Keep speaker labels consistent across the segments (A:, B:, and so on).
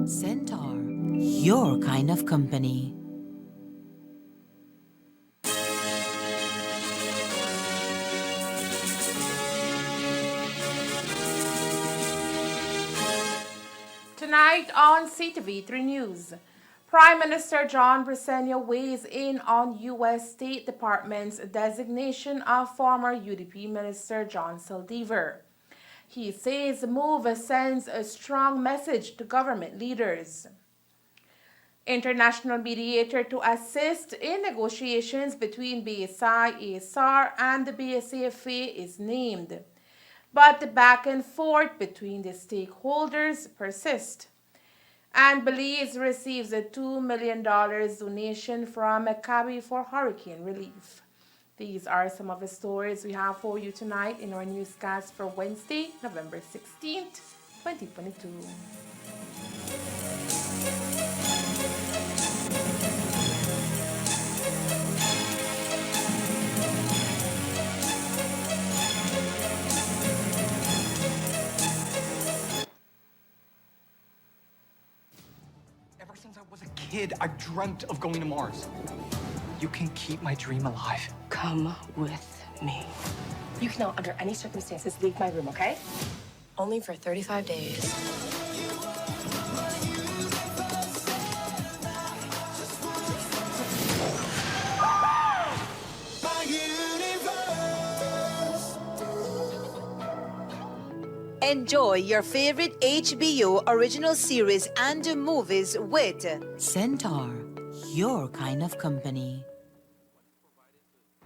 A: Centaur, your kind of company.
B: Tonight on Ctv3 News, Prime Minister John Briceño weighs in on U.S. State Department's designation of former UDP Minister John Saldivar. He says the move sends a strong message to government leaders. International mediator to assist in negotiations between BSI, ASR, and the BSAFA is named. But the back and forth between the stakeholders persist. And Belize receives a $2 million donation from Maccabi for hurricane relief. These are some of the stories we have for you tonight in our newscast for Wednesday, November 16th, 2022.
C: Ever since I was a kid, I dreamt of going to Mars. You can keep my dream alive.
D: Come with me. You cannot, under any circumstances, leave my room, okay? Only for 35 days.
A: Enjoy your favorite HBO original series and movies with Centaur, your kind of company.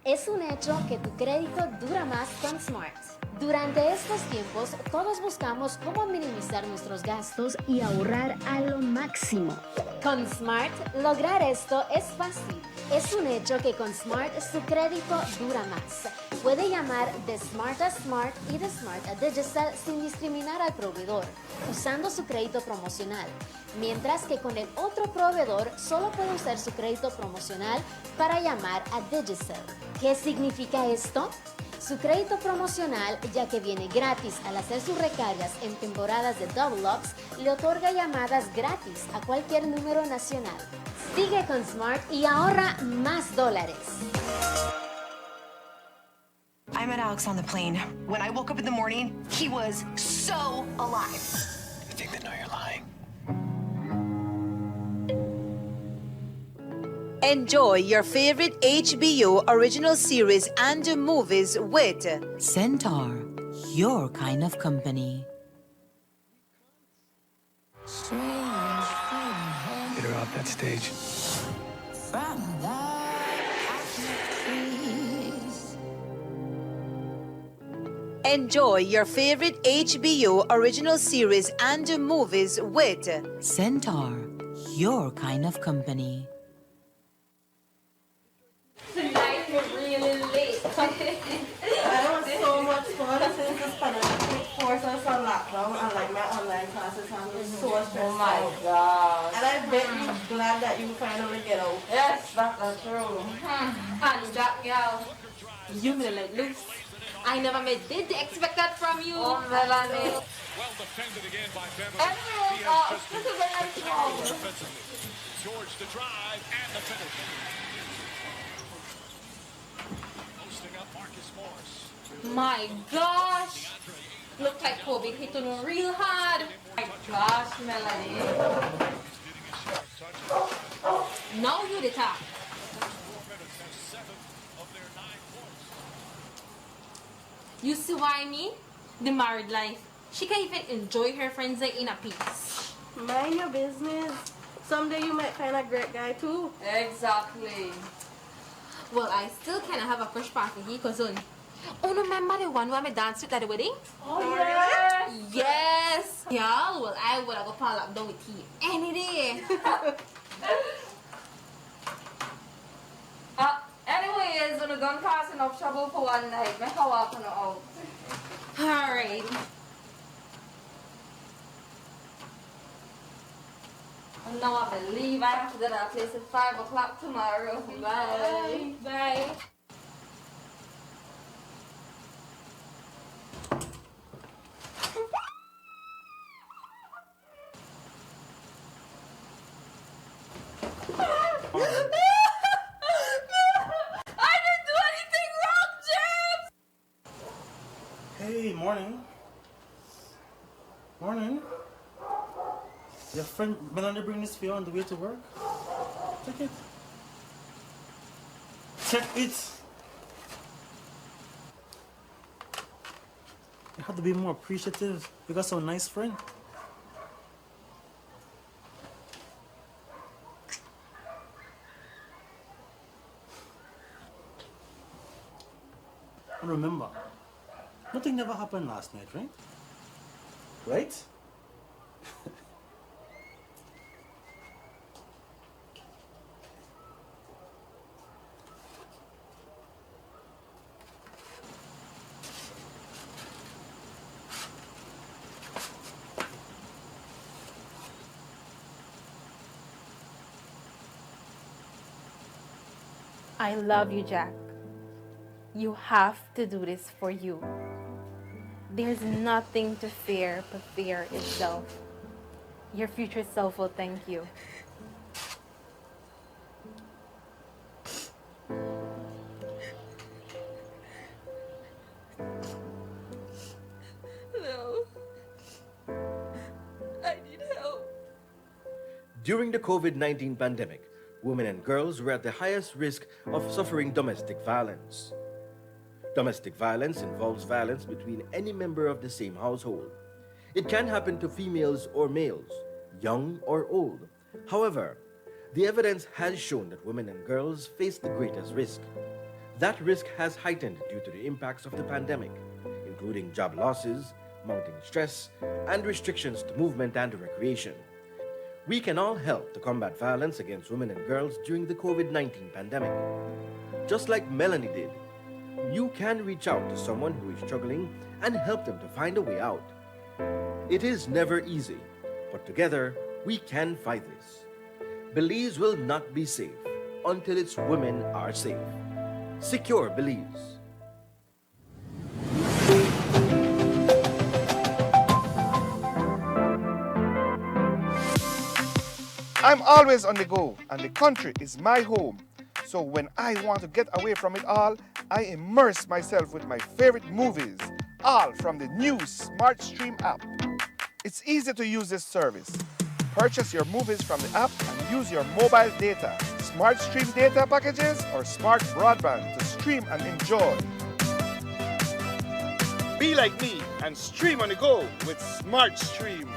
E: Es un hecho que tu crédito dura más con Smart. Durante estos tiempos, todos buscamos cómo minimizar nuestros gastos y ahorrar a lo máximo. Con Smart, lograr esto es fácil. Es un hecho que con Smart su crédito dura más. Puede llamar de Smart a Smart y de Smart a Digital sin discriminar al proveedor, usando su crédito promocional. Mientras que con el otro proveedor solo puede usar su crédito promocional para llamar a Digital. ¿Qué significa esto? Su crédito promocional, ya que viene gratis al hacer sus recargas en temporadas de Double Ups, le otorga llamadas gratis a cualquier número nacional. Sigue con Smart y ahorra más dólares.
D: I met Alex on the plane. When I woke up in the morning, he was so alive.
C: I think they know you're lying.
A: Enjoy your favorite HBO original series and movies with Centaur, your kind of company.
C: Get her off that stage.
A: Enjoy your favorite HBO original series and movies with Centaur, your kind of company.
F: Tonight we're really late.
G: That was so much fun since this pandemic forced us on lockdown and like my online classes have been so stressed
F: Oh my
G: out.
F: gosh.
G: And I bet you're glad that you finally get out.
F: Yes, that's true. And that girl, you may let loose. I never did expect that from you. Oh, Melanie.
H: Well defended again by Beverly.
F: Everyone, this is a nice ball.
H: Defensively. George to drive and the finish. Posting up Marcus Morris.
F: My gosh. Looked like Kobe hit him real hard. My gosh, Melanie. Now you the top.
H: 4 minutes and 7 of their 9 points.
F: You see why me? The married life. She can even enjoy her friends like in a peace.
G: Mind your business. Someday you might find a great guy too.
F: Exactly. Well, I still kind of have a crush party here, cousin. Oh, no, remember the one where I danced with at the wedding?
G: Oh, yeah?
F: Yes. Yeah, well, I would have go fall up down with you any day.
I: Anyways, when we don't cause enough trouble for one night, make her walk on her out.
F: Alright.
I: No, I believe I have to go to that place at 5 o'clock tomorrow. Bye.
F: Bye.
J: Morning. Your friend Melanie bring this for you on the way to work? Take it. Check it. You have to be more appreciative. You got some nice friend. And remember, nothing never happened last night, right? Right?
B: I love you, Jack. You have to do this for you. There's nothing to fear but fear itself. Your future self will thank you.
I: No. I need help.
K: During the COVID-19 pandemic, women and girls were at the highest risk of suffering domestic violence. Domestic violence involves violence between any member of the same household. It can happen to females or males, young or old. However, the evidence has shown that women and girls face the greatest risk. That risk has heightened due to the impacts of the pandemic, including job losses, mounting stress, and restrictions to movement and recreation. We can all help to combat violence against women and girls during the COVID-19 pandemic. Just like Melanie did, you can reach out to someone who is struggling and help them to find a way out. It is never easy, but together we can fight this. Belize will not be safe until its women are safe. Secure Belize.
L: I'm always on the go, and the country is my home. So when I want to get away from it all, I immerse myself with my favorite movies, all from the new Smart Stream app. It's easy to use this service. Purchase your movies from the app and use your mobile data, Smart Stream data packages, or smart broadband to stream and enjoy. Be like me and stream on the go with Smart Stream.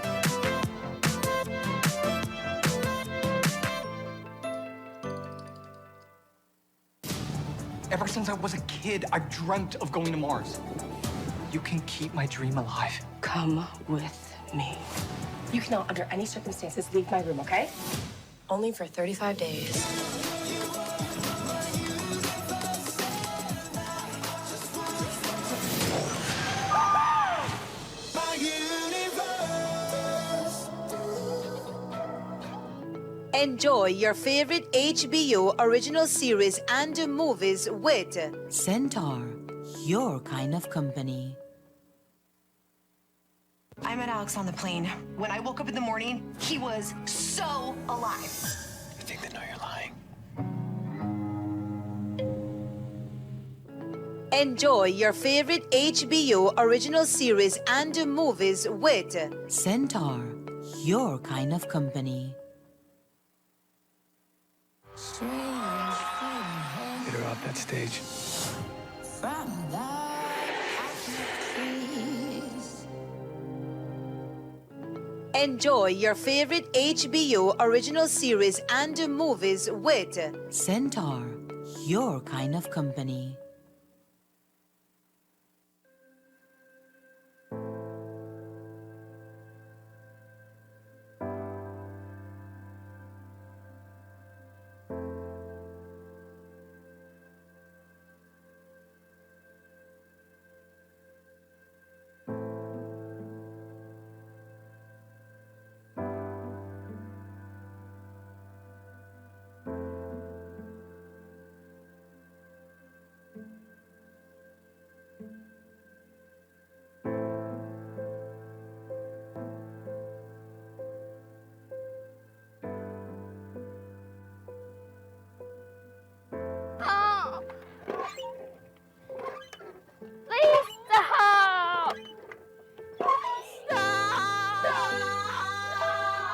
C: Ever since I was a kid, I've dreamt of going to Mars. You can keep my dream alive.
D: Come with me. You cannot, under any circumstances, leave my room, okay? Only for 35 days.
A: Enjoy your favorite HBO original series and movies with Centaur, your kind of company.
M: I met Alex on the plane. When I woke up in the morning, he was so alive.
C: I think they know you're lying.
A: Enjoy your favorite HBO original series and movies with Centaur, your kind of company.
C: Get her off that stage.
A: Enjoy your favorite HBO original series and movies with Centaur, your kind of company.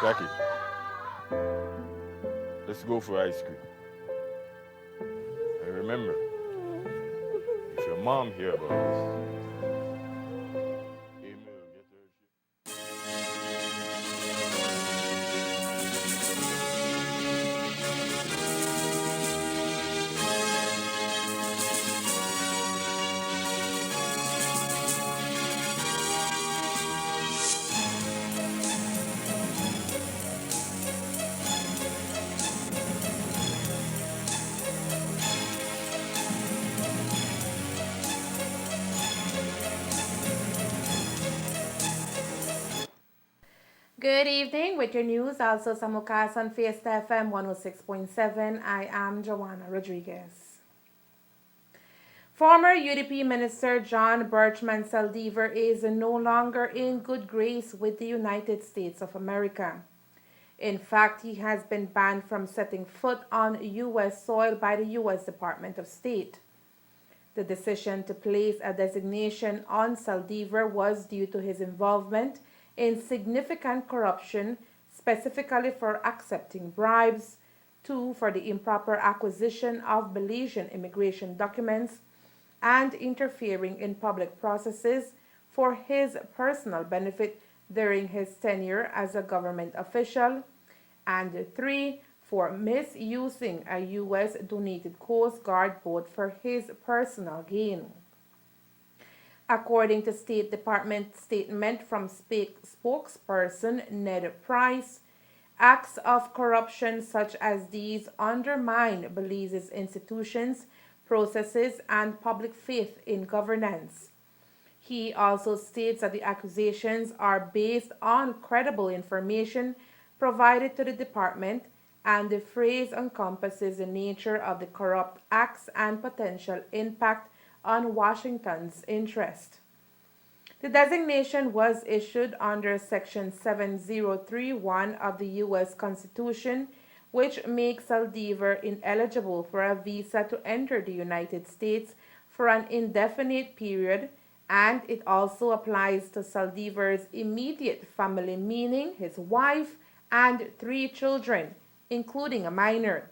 N: Jackie, let's go for ice cream. And remember, if your mom hear about this,
B: Good evening with your news, also simulcast on Fiesta FM 106.7. I am Joanna Rodriguez. Former UDP Minister John Birchman Saldivar is no longer in good grace with the United States of America. In fact, he has been banned from setting foot on U.S. soil by the U.S. Department of State. The decision to place a designation on Saldivar was due to his involvement in significant corruption, specifically for accepting bribes, 2, for the improper acquisition of Belizean immigration documents, and interfering in public processes for his personal benefit during his tenure as a government official, and 3, for misusing a U.S. donated Coast Guard boat for his personal gain. According to State Department statement from spokesperson Ned Price, acts of corruption such as these undermine Belize's institutions, processes, and public faith in governance. He also states that the accusations are based on credible information provided to the department, and the phrase encompasses the nature of the corrupt acts and potential impact on Washington's interest. The designation was issued under Section 7031 of the U.S. Constitution, which makes Saldivar ineligible for a visa to enter the United States for an indefinite period, and it also applies to Saldivar's immediate family, meaning his wife and 3 children, including a minor.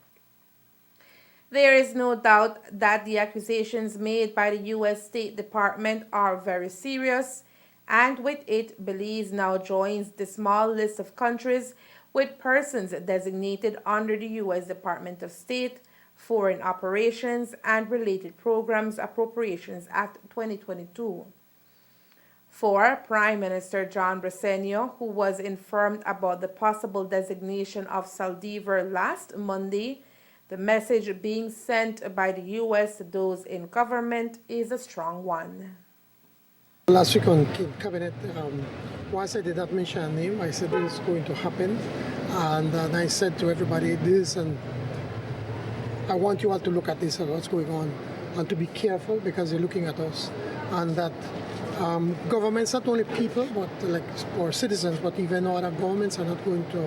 B: There is no doubt that the accusations made by the U.S. State Department are very serious, and with it, Belize now joins the small list of countries with persons designated under the U.S. Department of State, Foreign Operations, and Related Programs Appropriations Act 2022. For Prime Minister John Bresenio, who was informed about the possible designation of Saldivar last Monday, the message being sent by the U.S. to those in government is a strong one.
O: Last week on Cabinet, once I did not mention a name, I said this is going to happen. And I said to everybody this, and I want you all to look at this and what's going on, and to be careful because they're looking at us. And that governments, not only people, but or citizens, but even other governments are not going to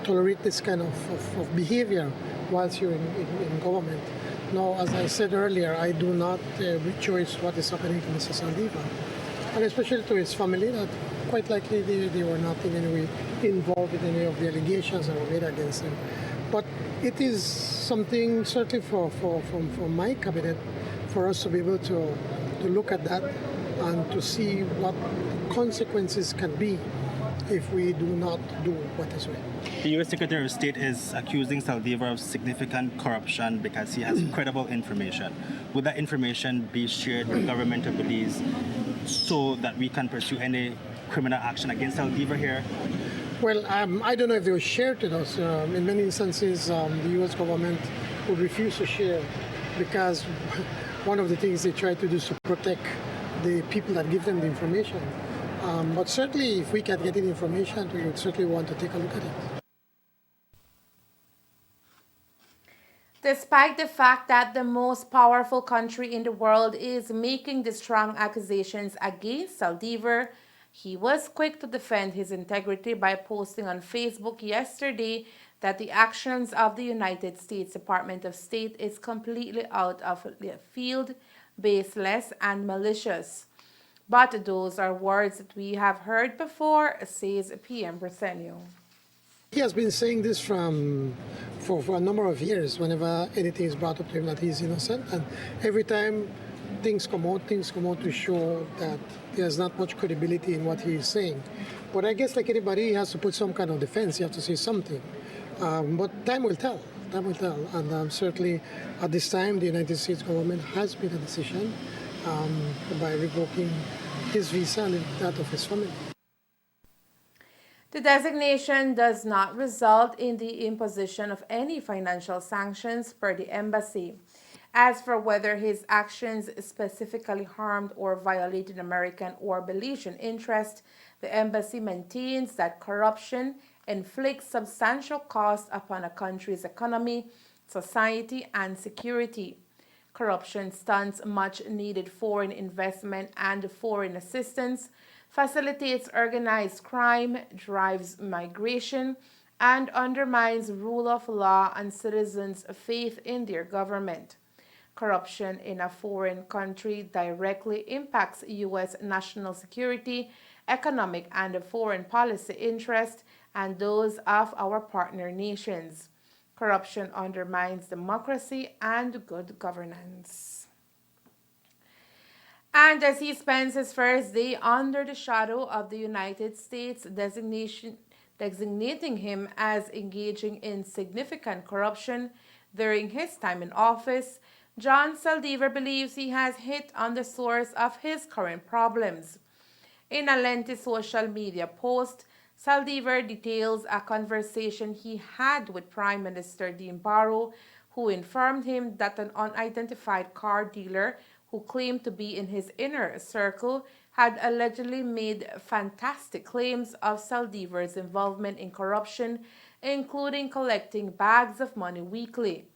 O: tolerate this kind of behavior whilst you're in government. Now, as I said earlier, I do not rejoice what is happening to Mr. Saldivar, and especially to his family, that quite likely they were not in any way involved in any of the allegations that were made against him. But it is something certainly for my cabinet, for us to be able to look at that and to see what consequences can be if we do not do what is right.
J: The U.S. Secretary of State is accusing Saldivar of significant corruption because he has credible information. Would that information be shared with the government of Belize so that we can pursue any criminal action against Saldivar here?
O: Well, I don't know if they were shared with us. In many instances, the U.S. government would refuse to share because one of the things they try to do is to protect the people that give them the information. But certainly, if we can get any information, we would certainly want to take a look at it.
B: Despite the fact that the most powerful country in the world is making the strong accusations against Saldivar, he was quick to defend his integrity by posting on Facebook yesterday that the actions of the United States Department of State is completely out of the field, baseless, and malicious. But those are words that we have heard before, says PM Briceño.
O: He has been saying this for a number of years whenever anything is brought up to him that he's innocent. And every time things come out to show that there's not much credibility in what he is saying. But I guess like anybody, he has to put some kind of defense. You have to say something. But time will tell. Time will tell. And certainly at this time, the United States government has made a decision by revoking his visa and that of his family.
B: The designation does not result in the imposition of any financial sanctions per the embassy. As for whether his actions specifically harmed or violated American or Belizean interest, the embassy maintains that corruption inflicts substantial costs upon a country's economy, society, and security. Corruption stunts much needed foreign investment and foreign assistance, facilitates organized crime, drives migration, and undermines rule of law and citizens' faith in their government. Corruption in a foreign country directly impacts U.S. national security, economic and foreign policy interests, and those of our partner nations. Corruption undermines democracy and good governance. And as he spends his first day under the shadow of the United States designating him as engaging in significant corruption during his time in office, John Saldivar believes he has hit on the source of his current problems. In a lengthy social media post, Saldivar details a conversation he had with Prime Minister Dean Barrow, who informed him that an unidentified car dealer who claimed to be in his inner circle had allegedly made fantastic claims of Saldivar's involvement in corruption, including collecting bags of money weekly.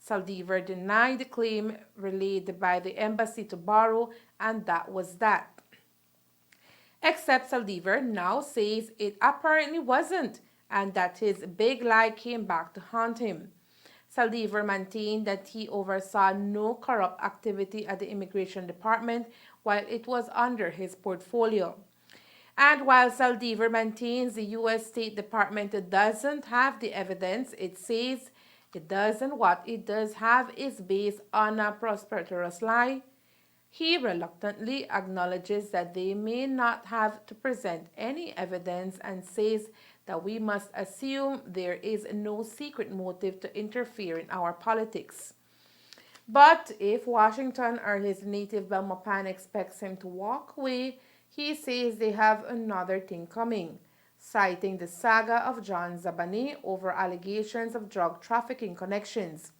B: Saldivar denied the claim relayed by the embassy to Barrow, and that was that. Except Saldivar now says it apparently wasn't, and that his big lie came back to haunt him. Saldivar maintained that he oversaw no corrupt activity at the Immigration Department while it was under his portfolio. And while Saldivar maintains the U.S. State Department doesn't have the evidence it says it does, and what it does have is based on a prosperous lie, he reluctantly acknowledges that they may not have to present any evidence and says that we must assume there is no secret motive to interfere in our politics. But if Washington or his native Belmopan expects him to walk away, he says they have another thing coming, citing the saga of John Zabani over allegations of drug trafficking connections.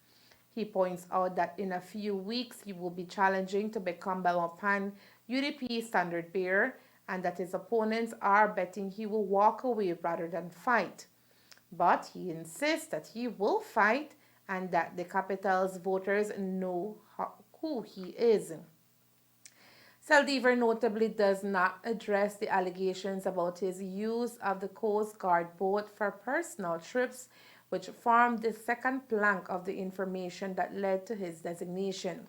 B: He points out that in a few weeks he will be challenging to become Belmopan UDP standard bearer, and that his opponents are betting he will walk away rather than fight. But he insists that he will fight and that the capital's voters know who he is. Saldivar notably does not address the allegations about his use of the Coast Guard boat for personal trips, which formed the second plank of the information that led to his designation.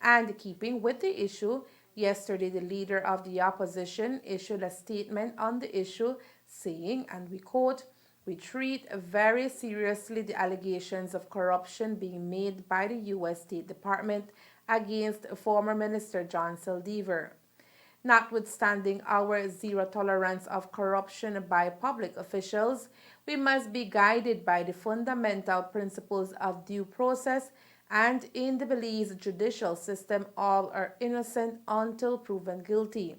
B: And keeping with the issue, yesterday the leader of the opposition issued a statement on the issue saying, and we quote, "We treat very seriously the allegations of corruption being made by the U.S. State Department against former Minister John Saldivar. Notwithstanding our zero tolerance of corruption by public officials, we must be guided by the fundamental principles of due process, and in the Belize judicial system, all are innocent until proven guilty.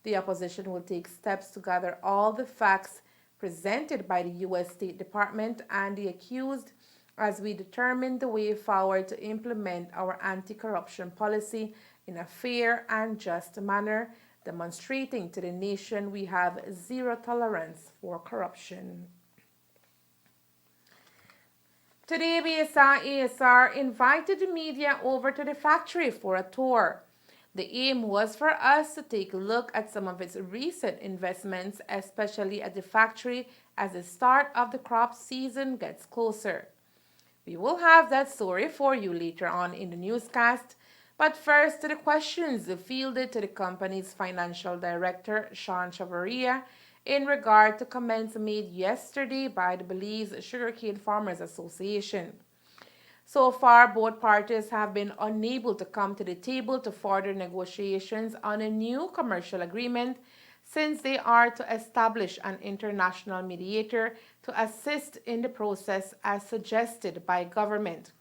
B: The opposition will take steps to gather all the facts presented by the U.S. State Department and the accused as we determine the way forward to implement our anti-corruption policy in a fair and just manner, demonstrating to the nation we have zero tolerance for corruption." Today, BSR invited the media over to the factory for a tour. The aim was for us to take a look at some of its recent investments, especially at the factory as the start of the crop season gets closer. We will have that story for you later on in the newscast, But first, to the questions fielded to the company's financial director, Sean Chavarria, in regard to comments made yesterday by the Belize Sugarcane Farmers Association. So far, both parties have been unable to come to the table to further negotiations on a new commercial agreement, since they are to establish an international mediator to assist in the process as suggested by government.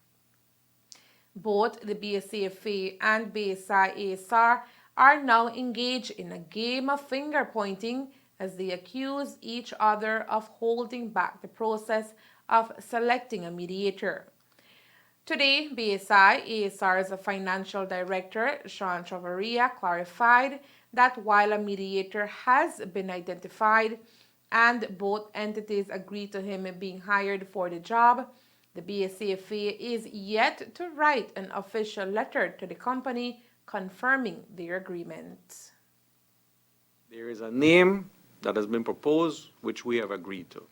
B: Both the BSCFA and BSI-ASR are now engaged in a game of finger-pointing as they accuse each other of holding back the process of selecting a mediator. Today, BSI-ASR's financial director, Sean Chavarria, clarified that while a mediator has been identified and both entities agreed to him being hired for the job, the BSCFA is yet to write an official letter to the company confirming their agreement.
P: There is a name that has been proposed which we have agreed to.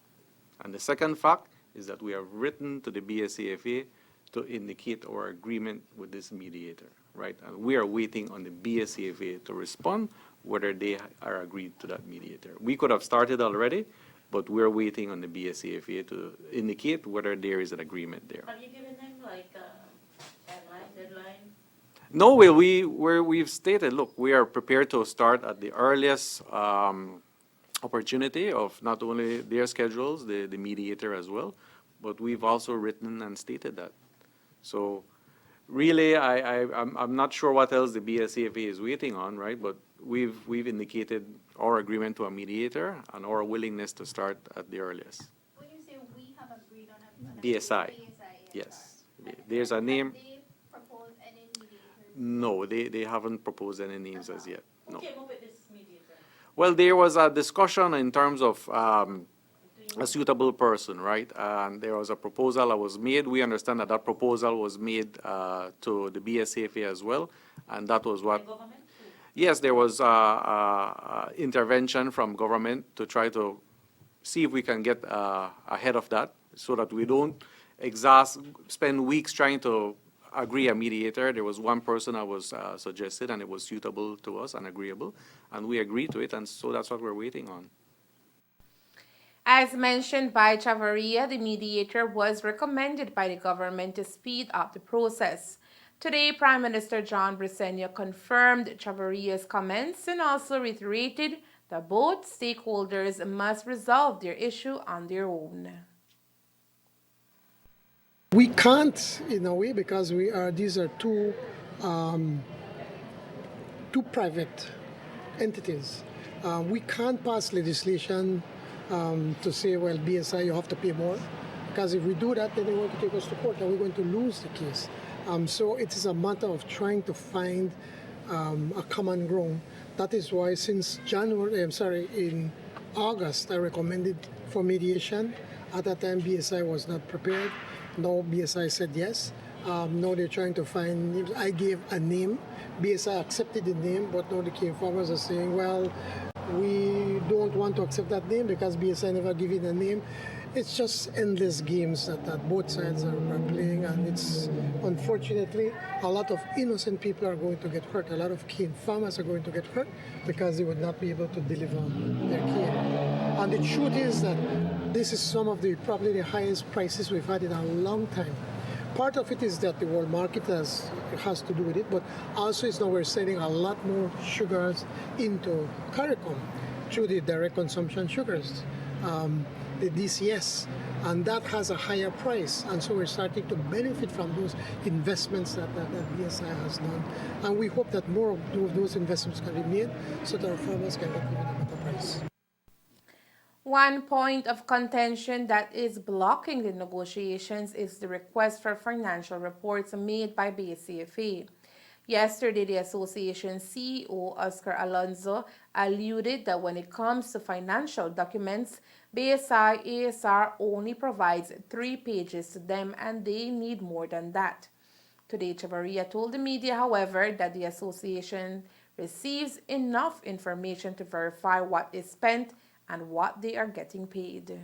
P: And the second fact is that we have written to the BSCFA to indicate our agreement with this mediator, right? And we are waiting on the BSCFA to respond whether they are agreed to that mediator. We could have started already, but we're waiting on the BSCFA to indicate whether there is an agreement there.
G: Have you given them like a deadline?
P: No, we've stated, look, we are prepared to start at the earliest opportunity of not only their schedules, the mediator as well, but we've also written and stated that. So really, I'm not sure what else the BSCFA is waiting on, right? But we've indicated our agreement to a mediator and our willingness to start at the earliest.
F: When you say we have agreed on a
P: BSI, yes. There's a name.
F: they propose any mediators?
P: No, they haven't proposed any names as yet. No.
G: Who came up with this mediator?
P: Well, there was a discussion in terms of a suitable person, right? And there was a proposal that was made. We understand that that proposal was made to the BSCFA as well, and that was what. Yes, there was intervention from government to try to see if we can get ahead of that, so that we don't spend weeks trying to agree a mediator. There was one person that was suggested, and it was suitable to us and agreeable, and we agreed to it, and so that's what we're waiting on.
B: As mentioned by Chavarria, the mediator was recommended by the government to speed up the process. Today, Prime Minister John Briceño confirmed Chavarria's comments and also reiterated that both stakeholders must resolve their issue on their own.
O: We can't, in a way, because these are two private entities. We can't pass legislation to say, well, BSI, you have to pay more, because if we do that, then they're going to take us to court and we're going to lose the case. So it is a matter of trying to find a common ground. That is why since in August, I recommended for mediation. At that time, BSI was not prepared. Now BSI said yes. Now they're trying to find names. I gave a name. BSI accepted the name, but now the cane farmers are saying, well, we don't want to accept that name because BSI never gave it a name. It's just endless games that both sides are playing, and it's unfortunately a lot of innocent people are going to get hurt. A lot of cane farmers are going to get hurt because they would not be able to deliver their cane. And the truth is that this is probably the highest prices we've had in a long time. Part of it is that the world market has to do with it, but also it's now we're sending a lot more sugars into CARICOM through the direct consumption sugars, the DCS, and that has a higher price, and so we're starting to benefit from those investments that BSI has done, and we hope that more of those investments can be made so that our farmers can get even a better price.
B: One point of contention that is blocking the negotiations is the request for financial reports made by BSCFA. Yesterday, the association's CEO, Oscar Alonso, alluded that when it comes to financial documents, BSI-ASR only provides 3 pages to them, and they need more than that. Today, Chavarria told the media, however, that the association receives enough information to verify what is spent and what they are getting paid.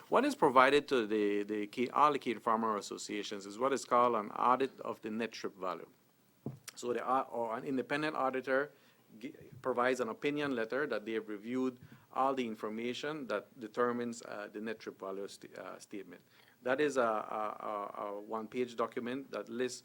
P: What is provided to all the cane farmer associations is what is called an audit of the net trip value. So or an independent auditor provides an opinion letter that they have reviewed all the information that determines the net trip value statement. That is a one-page document that lists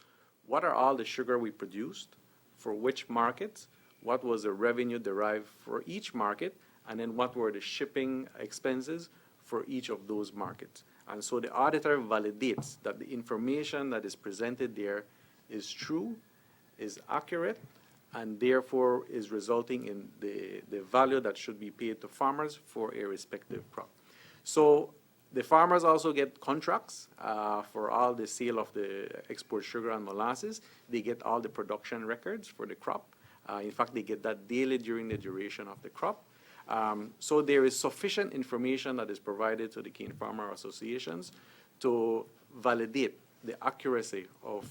P: what are all the sugar we produced, for which markets, what was the revenue derived for each market, and then what were the shipping expenses for each of those markets. And so the auditor validates that the information that is presented there is true, is accurate, and therefore is resulting in the value that should be paid to farmers for a respective crop. So the farmers also get contracts for all the sale of the export sugar and molasses. They get all the production records for the crop. In fact, they get that daily during the duration of the crop. So there is sufficient information that is provided to the cane farmer associations to validate the accuracy of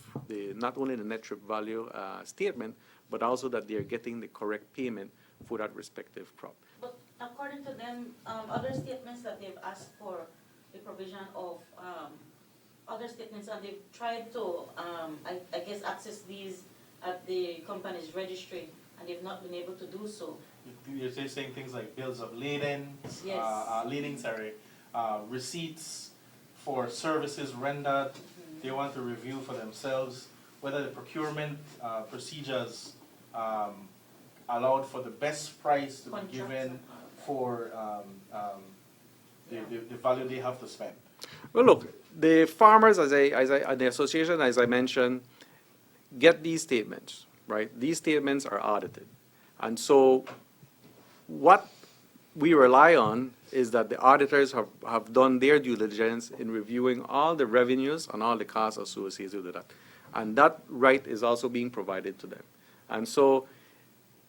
P: not only the net trip value statement, but also that they are getting the correct payment for that respective crop.
Q: But according to them, other statements that they've asked for the provision of other statements, and they've tried to, I guess, access these at the company's registry, and they've not been able to do so.
R: You're saying things like bills of lading,
Q: Yes.
R: Receipts for services rendered. They want to review for themselves whether the procurement procedures allowed for the best price to be given for the value they have to spend.
P: Well, look, the farmers, the association, as I mentioned, get these statements, right? These statements are audited. And so what we rely on is that the auditors have done their due diligence in reviewing all the revenues and all the costs associated with that. And that right is also being provided to them. And so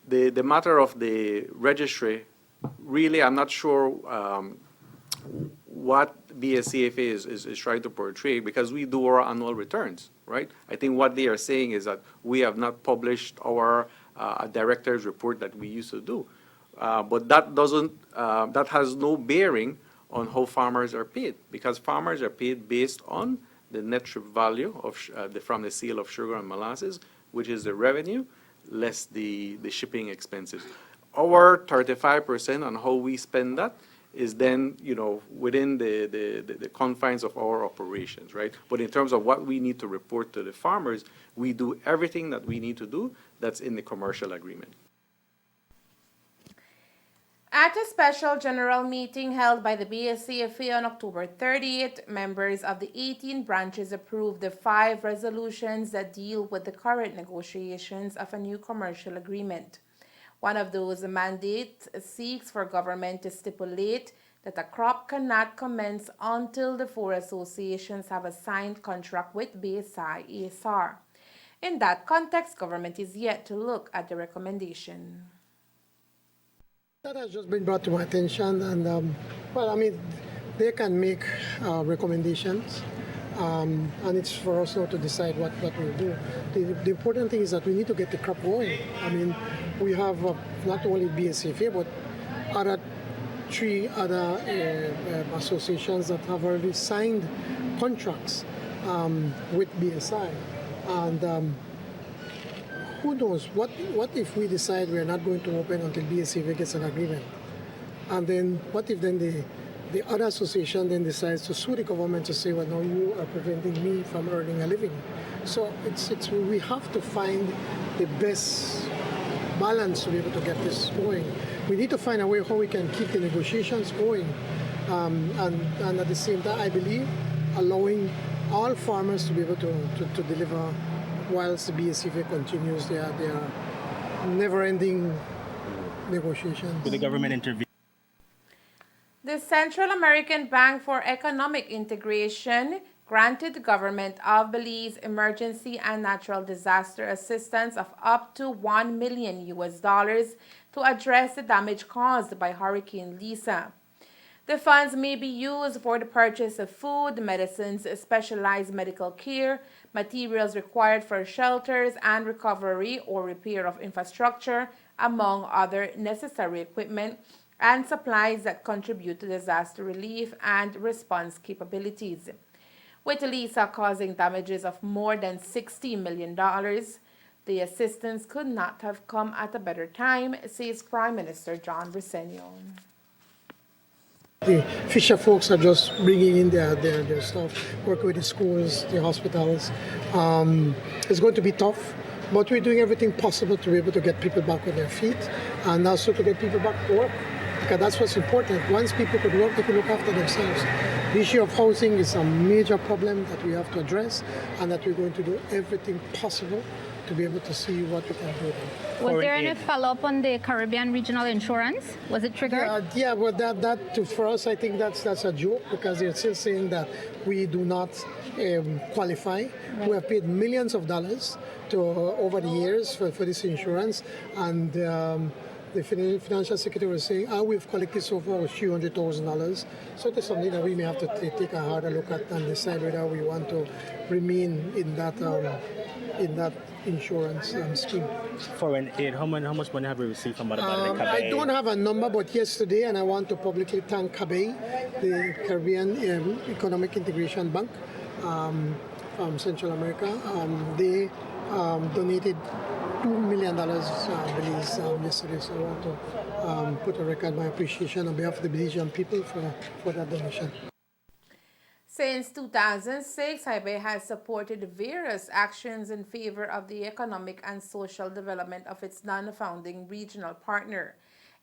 P: the matter of the registry, really, I'm not sure what BSCFA is trying to portray, because we do our annual returns, right? I think what they are saying is that we have not published our director's report that we used to do. But that that has no bearing on how farmers are paid, because farmers are paid based on the net trip value of from the sale of sugar and molasses, which is the revenue less the shipping expenses. Our 35% on how we spend that is then, within the confines of our operations, right? But in terms of what we need to report to the farmers, we do everything that we need to do that's in the commercial agreement.
B: At a special general meeting held by the BSCFA on October 30th, members of the 18 branches approved the 5 resolutions that deal with the current negotiations of a new commercial agreement. One of those mandates seeks for government to stipulate that a crop cannot commence until the 4 associations have a signed contract with BSI ASR. In that context, government is yet to look at the recommendation.
O: That has just been brought to my attention, and they can make recommendations, and it's for us now to decide what we'll do. The important thing is that we need to get the crop going. We have not only BSCFA, but other 3 other associations that have already signed contracts with BSI, and who knows, what if we decide we're not going to open until BSCFA gets an agreement? And then what if then the other association then decides to sue the government to say, well, no, you are preventing me from earning a living. So we have to find the best balance to be able to get this going. We need to find a way how we can keep the negotiations going. And at the same time, I believe, allowing all farmers to be able to deliver whilst the BSCFA continues their never-ending negotiations.
J: Will the government intervene?
B: The Central American Bank for Economic Integration granted the government of Belize emergency and natural disaster assistance of up to $1 million to address the damage caused by Hurricane Lisa. The funds may be used for the purchase of food, medicines, specialized medical care, materials required for shelters and recovery or repair of infrastructure, among other necessary equipment, and supplies that contribute to disaster relief and response capabilities. With Lisa causing damages of more than $60 million, the assistance could not have come at a better time, says Prime Minister John Briceño.
O: The Fisher folks are just bringing in their stuff, working with the schools, the hospitals. It's going to be tough, but we're doing everything possible to be able to get people back on their feet and also to get people back to work, because that's what's important. Once people could work, they could look after themselves. The issue of housing is a major problem that we have to address, and that we're going to do everything possible to be able to see what we can do.
S: Was there any follow-up on the Caribbean Regional Insurance? Was it triggered?
O: Yeah, but that for us, I think that's a joke, because they're still saying that we do not qualify. Right. We have paid millions of dollars over the years for this insurance, and the financial secretary was saying, we've collected so far $300,000. So it's something that we may have to take a harder look at and decide whether we want to remain in that insurance scheme.
J: Foreign aid, how much money have we received from other banks?
O: I don't have a number, but yesterday, and I want to publicly thank CABE, the Caribbean Economic Integration Bank from Central America. They donated $2 million yesterday, so I want to put a record my appreciation on behalf of the Belizean people for that donation.
B: Since 2006, Haibe has supported various actions in favor of the economic and social development of its non-founding regional partner.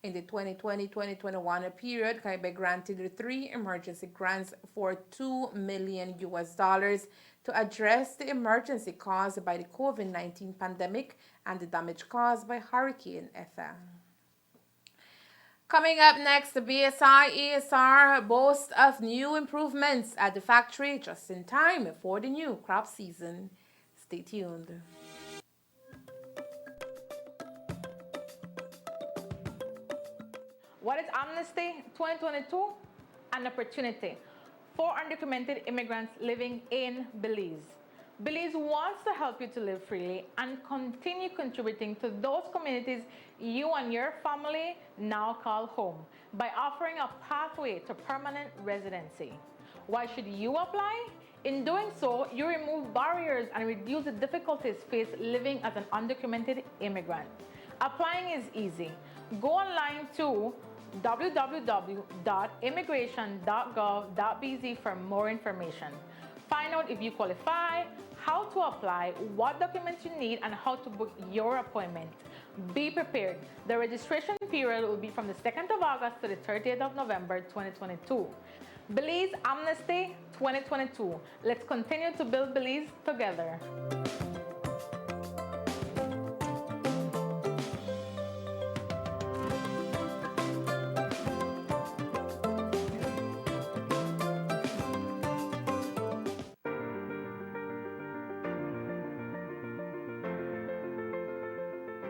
B: In the 2020-2021 period, Haibe granted 3 emergency grants for $2 million to address the emergency caused by the COVID-19 pandemic and the damage caused by Hurricane Eta. Coming up next, the BSI-ESR boasts of new improvements at the factory just in time for the new crop season. Stay tuned.
T: What is Amnesty 2022? An opportunity for undocumented immigrants living in Belize. Belize wants to help you to live freely and continue contributing to those communities you and your family now call home by offering a pathway to permanent residency. Why should you apply? In doing so, you remove barriers and reduce the difficulties faced living as an undocumented immigrant. Applying is easy. Go online to www.immigration.gov.bz for more information. Find out if you qualify, how to apply, what documents you need, and how to book your appointment. Be prepared. The registration period will be from the 2nd of August to the 30th of November 2022. Belize Amnesty 2022. Let's continue to build Belize together.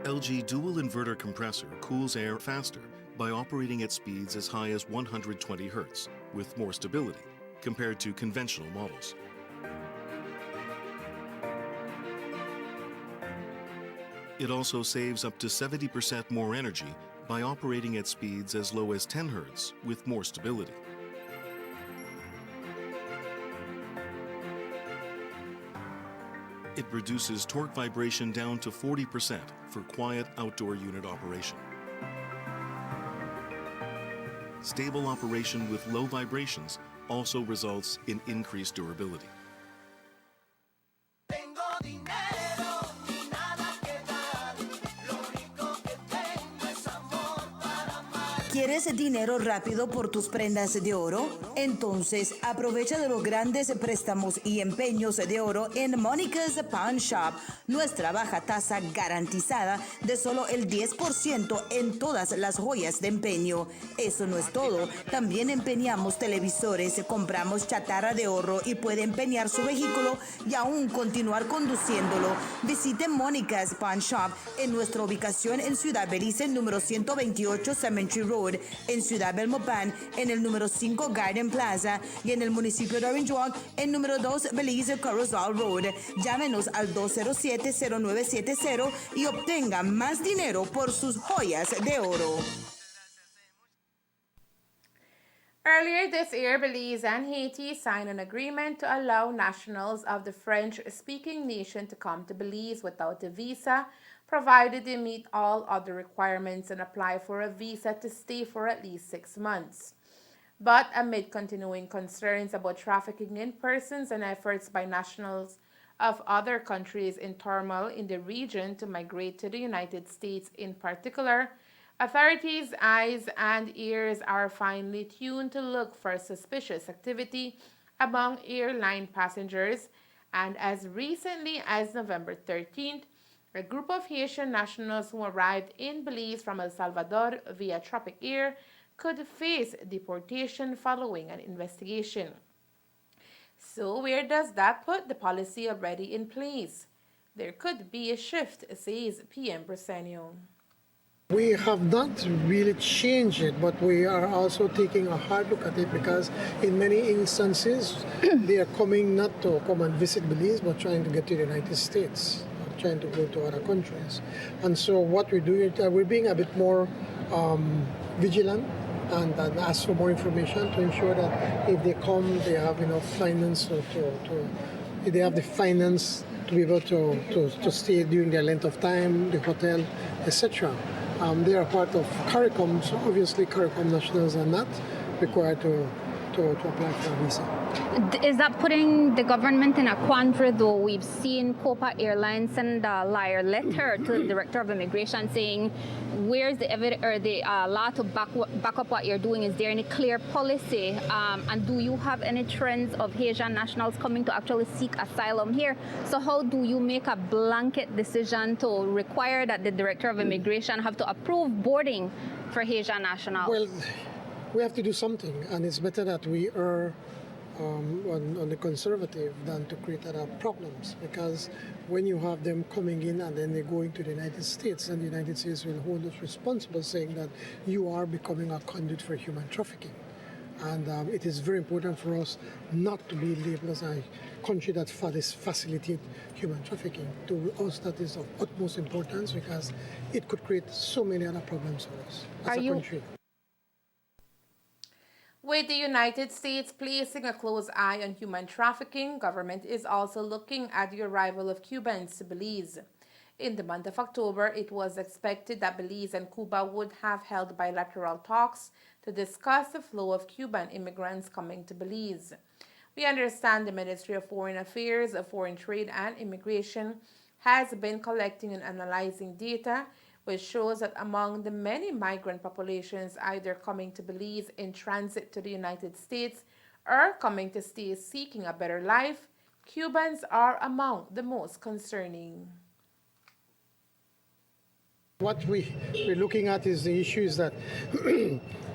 U: LG dual inverter compressor cools air faster by operating at speeds as high as 120 Hz with more stability compared to conventional models. It also saves up to 70% more energy by operating at speeds as low as 10 Hz with more stability. It reduces torque vibration down to 40% for quiet outdoor unit operation. Stable operation with low vibrations also results in increased durability.
V: ¿Quieres dinero rápido por tus prendas de oro? Entonces aprovecha de los grandes préstamos y empeños de oro en Monica's Pawn Shop. Nuestra baja tasa garantizada de solo el 10% en todas las joyas de empeño. Eso no es todo. También empeñamos televisores, compramos chatarra de oro y puede empeñar su vehículo y aún continuar conduciéndolo. Visite Monica's Pawn Shop en nuestra ubicación en Ciudad Belice, número 128 Cemetery Road, en Ciudad Belmopan, en el número 5 Garden Plaza y en el municipio de Orange Walk, en número 2 Belize Corozal Road. Llámenos al 207-0970 y obtenga más dinero por sus joyas de oro.
B: Earlier this year, Belize and Haiti signed an agreement to allow nationals of the French-speaking nation to come to Belize without a visa, provided they meet all other requirements and apply for a visa to stay for at least 6 months. But amid continuing concerns about trafficking in persons and efforts by nationals of other countries in turmoil in the region to migrate to the United States in particular, authorities' eyes and ears are finely tuned to look for suspicious activity among airline passengers, and as recently as November 13th, a group of Haitian nationals who arrived in Belize from El Salvador via Tropic Air could face deportation following an investigation. So where does that put the policy already in place? There could be a shift, says PM Bresenio.
O: We have not really changed it, but we are also taking a hard look at it because in many instances they are coming not to come and visit Belize but trying to get to the United States, trying to go to other countries. And so what we're doing, we're being a bit more vigilant and ask for more information to ensure that if they come, they have enough finance if they have the finance to be able to stay during their length of time, the hotel, etc. They are part of CARICOM, so obviously CARICOM nationals are not required to apply for a visa.
S: Is that putting the government in a quandary, though? We've seen Copa Airlines send a liar letter to the Director of Immigration saying, where's the evidence or the law to back up what you're doing? Is there any clear policy? And do you have any trends of Haitian nationals coming to actually seek asylum here? So how do you make a blanket decision to require that the Director of Immigration have to approve boarding for Haitian nationals?
O: Well, we have to do something, and it's better that we are on the conservative than to create other problems, because when you have them coming in and then they go into the United States, and the United States will hold us responsible, saying that you are becoming a conduit for human trafficking. And it is very important for us not to be labeled as a country that facilitates human trafficking. To us, that is of utmost importance because it could create so many other problems for us as a country.
B: With the United States placing a close eye on human trafficking, government is also looking at the arrival of Cubans to Belize. In the month of October, it was expected that Belize and Cuba would have held bilateral talks to discuss the flow of Cuban immigrants coming to Belize. We understand the Ministry of Foreign Affairs, Foreign Trade and Immigration has been collecting and analyzing data which shows that among the many migrant populations either coming to Belize in transit to the United States or coming to stay seeking a better life, Cubans are among the most concerning.
O: What we're looking at is the issue is that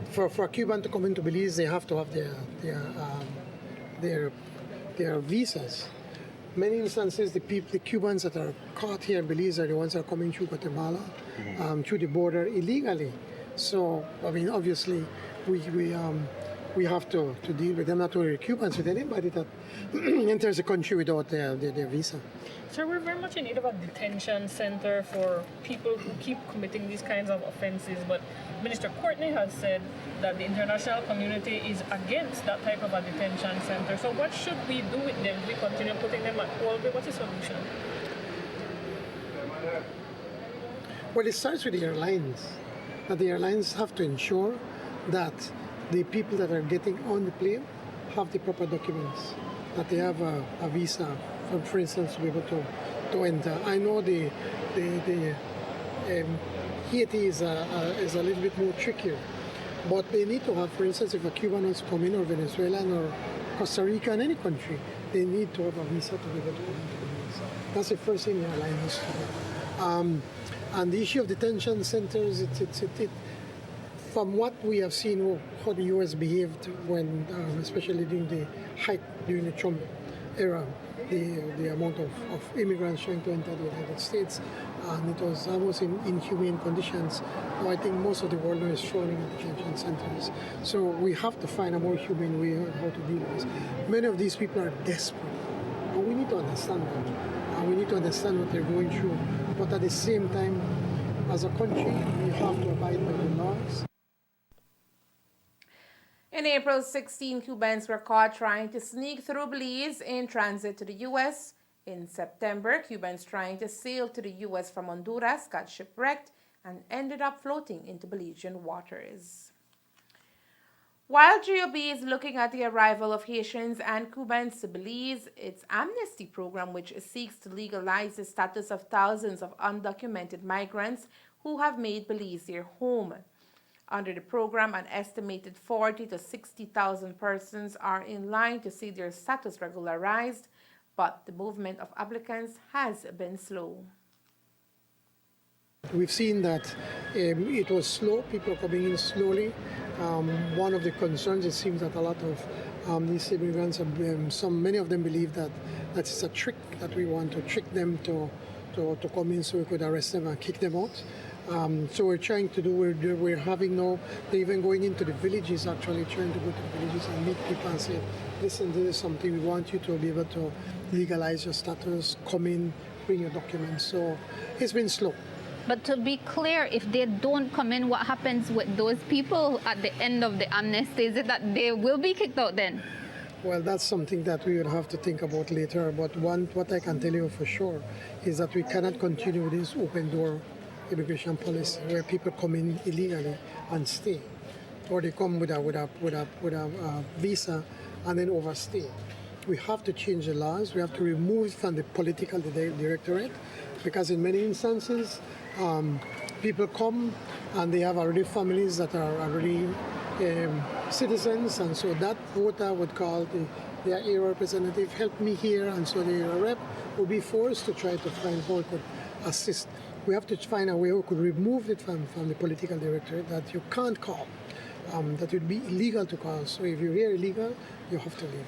O: for a Cuban to come into Belize, they have to have their visas. Many instances, the Cubans that are caught here in Belize are the ones that are coming through Guatemala, through the border illegally. So, I mean, obviously, we have to deal with them, not only Cubans, with anybody that enters the country without their visa.
E: So we're very much in need of a detention center for people who keep committing these kinds of offenses, but Minister Courtney has said that the international community is against that type of a detention center. So what should we do with them? Do we continue putting them at Colby? What's the solution?
O: Well, it starts with the airlines. That the airlines have to ensure that the people that are getting on the plane have the proper documents, that they have a visa, for instance, to be able to enter. I know the Haiti is a little bit more trickier, but they need to have, for instance, if a Cuban wants to come in, or Venezuelan, or Costa Rica, and any country, they need to have a visa to be able to come into the visa. That's the first thing the airline needs to do. And the issue of detention centers, from what we have seen, how the U.S. behaved when, especially during the Trump era, the amount of immigrants trying to enter the United States, and it was almost in inhumane conditions. Now, I think most of the world now is throwing at detention centers. So we have to find a more humane way on how to deal with this. Many of these people are desperate, and we need to understand them. And we need to understand what they're going through. But at the same time, as a country, we have to abide by the laws.
B: In April, 16 Cubans were caught trying to sneak through Belize in transit to the U.S. In September, Cubans trying to sail to the U.S. from Honduras got shipwrecked and ended up floating into Belizean waters. While GOB is looking at the arrival of Haitians and Cubans to Belize, its amnesty program, which seeks to legalize the status of thousands of undocumented migrants who have made Belize their home. Under the program, an estimated 40,000 to 60,000 persons are in line to see their status regularized, but the movement of applicants has been slow.
O: We've seen that it was slow, people coming in slowly. One of the concerns, it seems that a lot of these immigrants, many of them believe that it's a trick, that we want to trick them to come in so we could arrest them and kick them out. So we're trying to do, we're having now, they're even going into the villages, actually trying to go to the villages and meet people and say, listen, this is something we want you to be able to legalize your status, come in, bring your documents. So it's been slow.
S: But to be clear, if they don't come in, what happens with those people at the end of the amnesty? Is it that they will be kicked out then?
O: Well, that's something that we will have to think about later. But what I can tell you for sure is that we cannot continue with this open door immigration policy where people come in illegally and stay, or they come with a visa and then overstay. We have to change the laws. We have to remove it from the political directorate, because in many instances, people come and they have already families that are already citizens, and so that voter would call their area representative, help me here, and so the rep will be forced to try to find how it could assist. We have to find a way we could remove it from the political directorate, that you can't call, that would be illegal to call. So if you're here illegal, you have to leave.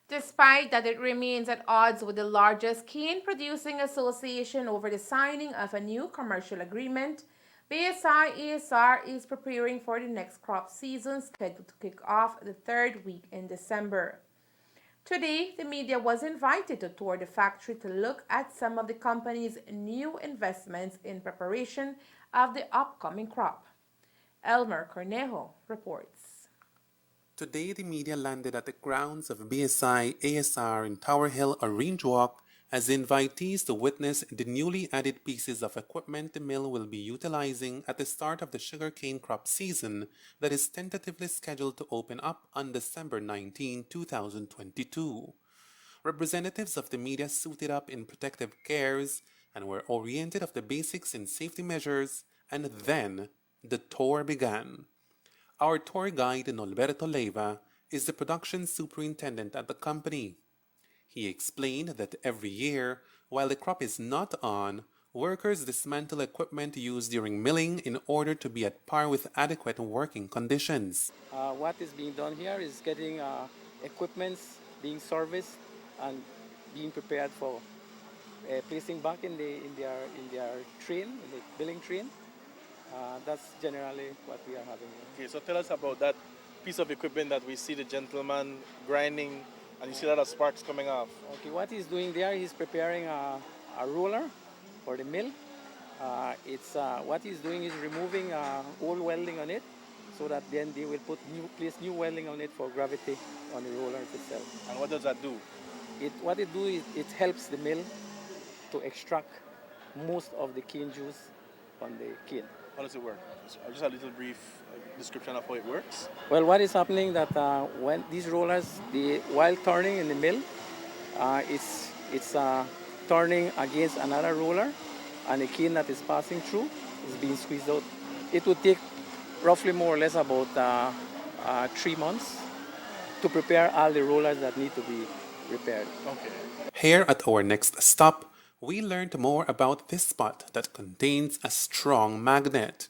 B: Despite that, it remains at odds with the largest cane producing association over the signing of a new commercial agreement. BSI-ASR is preparing for the next crop season, scheduled to kick off the third week in December. Today, the media was invited to tour the factory to look at some of the company's new investments in preparation of the upcoming crop. Elmer Cornejo reports.
H: Today, the media landed at the grounds of BSI-ASR in Tower Hill Orange Walk as invitees to witness the newly added pieces of equipment the mill will be utilizing at the start of the sugarcane crop season that is tentatively scheduled to open up on December 19, 2022. Representatives of the media suited up in protective gears and were oriented of the basics in safety measures, and then the tour began. Our tour guide, Norberto Leiva, is the production superintendent at the company. He explained that every year, while the crop is not on, workers dismantle equipment used during milling in order to be at par with adequate working conditions.
I: What is being done here is getting equipments being serviced and being prepared for placing back in their train, in the milling train. That's generally what we are having here.
R: Okay, so tell us about that piece of equipment that we see the gentleman grinding, and you see a lot of sparks coming off.
I: Okay, what he's doing there, he's preparing a roller for the mill. What he's doing is removing old welding on it, so that then they will place new welding on it for gravity on the roller itself.
R: And what does that do?
I: What it do is it helps the mill to extract most of the cane juice from the cane.
R: How does it work? Just a little brief description of how it works.
I: Well, what is happening that when these rollers, while turning in the mill, it's turning against another roller, and the cane that is passing through is being squeezed out. It would take roughly more or less about 3 months to prepare all the rollers that need to be repaired.
R: Okay.
H: Here at our next stop, we learned more about this spot that contains a strong magnet.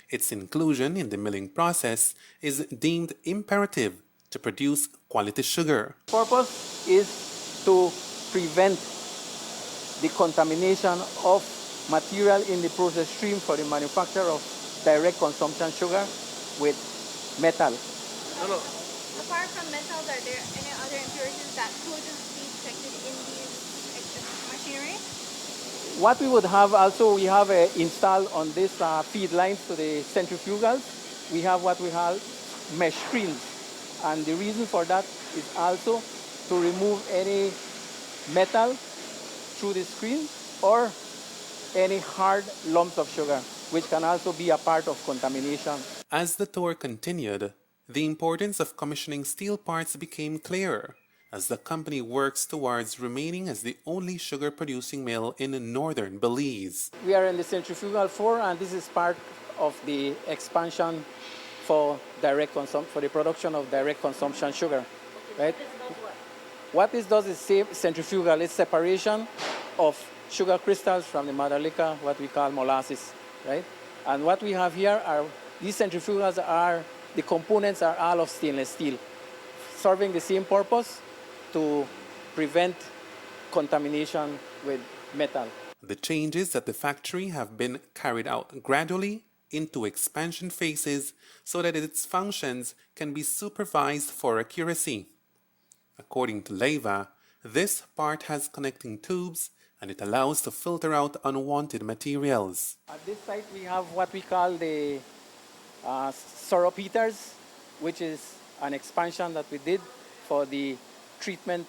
H: Its inclusion in the milling process is deemed imperative to produce quality sugar.
I: The purpose is to prevent the contamination of material in the process stream for the manufacture of direct consumption sugar with metal.
S: Apart from metals, are there any other impurities that could be detected in these machinery?
I: What we would have also, we have installed on this feed lines to the centrifugals. We have what we mesh screens. And the reason for that is also to remove any metal through the screen or any hard lumps of sugar, which can also be a part of contamination.
H: As the tour continued, the importance of commissioning steel parts became clearer as the company works towards remaining as the only sugar-producing mill in northern Belize.
I: We are in the centrifugal floor, and this is part of the expansion for for the production of direct consumption sugar, right? What this does is centrifugal. It's separation of sugar crystals from the mother liquor, what we call molasses, right? And what we have here are these centrifugals the components are all of stainless steel, serving the same purpose to prevent contamination with metal.
H: The changes at the factory have been carried out gradually into expansion phases so that its functions can be supervised for accuracy. According to Leva, this part has connecting tubes and it allows to filter out unwanted materials.
I: At this site we have what we call the syrup heaters, which is an expansion that we did for the treatment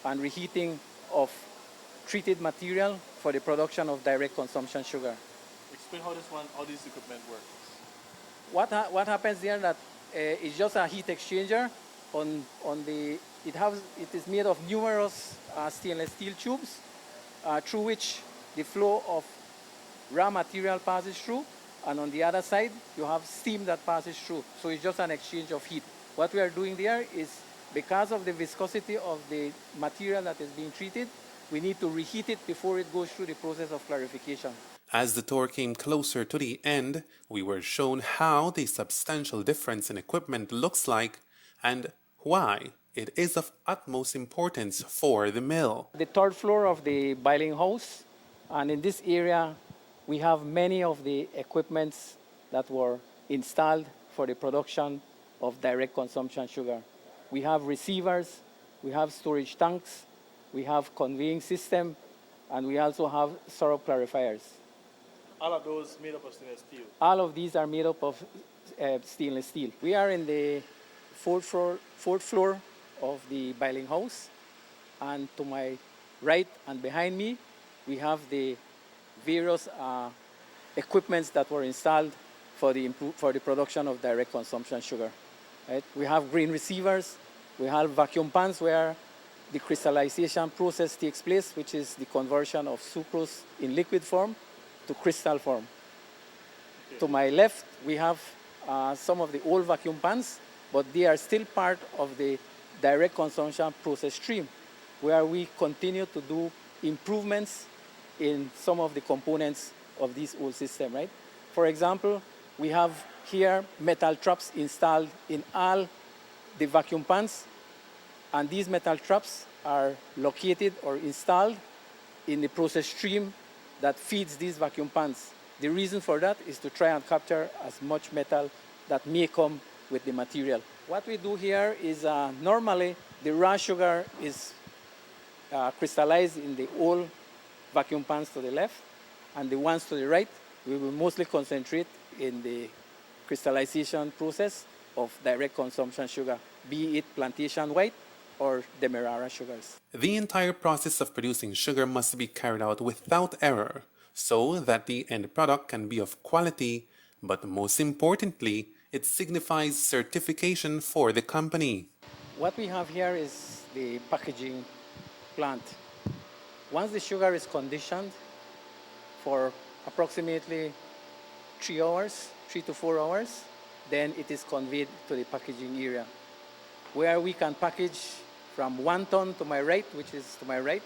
I: and reheating of treated material for the production of direct consumption sugar.
R: Explain how this equipment works.
I: What happens there that it's just a heat exchanger it is made of numerous stainless steel tubes through which the flow of raw material passes through, and on the other side you have steam that passes through. So it's just an exchange of heat. What we are doing there is, because of the viscosity of the material that is being treated, we need to reheat it before it goes through the process of clarification.
H: As the tour came closer to the end, we were shown how the substantial difference in equipment looks like and why it is of utmost importance for the mill.
I: The third floor of the boiling house, and in this area we have many of the equipments that were installed for the production of direct consumption sugar. We have receivers, we have storage tanks, we have conveying system, and we also have syrup clarifiers.
R: All of those made up of stainless steel?
I: All of these are made up of stainless steel. We are in the fourth floor of the boiling house, and to my right and behind me we have the various equipments that were installed for the production of direct consumption sugar. Right? We have grain receivers, we have vacuum pans where the crystallization process takes place, which is the conversion of sucrose in liquid form to crystal form. Okay. To my left, we have some of the old vacuum pans, but they are still part of the direct consumption process stream, where we continue to do improvements in some of the components of this old system, right? For example, we have here metal traps installed in all the vacuum pans, and these metal traps are located or installed in the process stream that feeds these vacuum pans. The reason for that is to try and capture as much metal that may come with the material. What we do here is normally the raw sugar is crystallized in the old vacuum pans to the left, and the ones to the right we will mostly concentrate in the crystallization process of direct consumption sugar, be it plantation white or Demerara sugars.
H: The entire process of producing sugar must be carried out without error so that the end product can be of quality, but most importantly, it signifies certification for the company.
I: What we have here is the packaging plant. Once the sugar is conditioned for approximately 3 to 4 hours, then it is conveyed to the packaging area, where we can package from 1 ton to my right, which is to my right,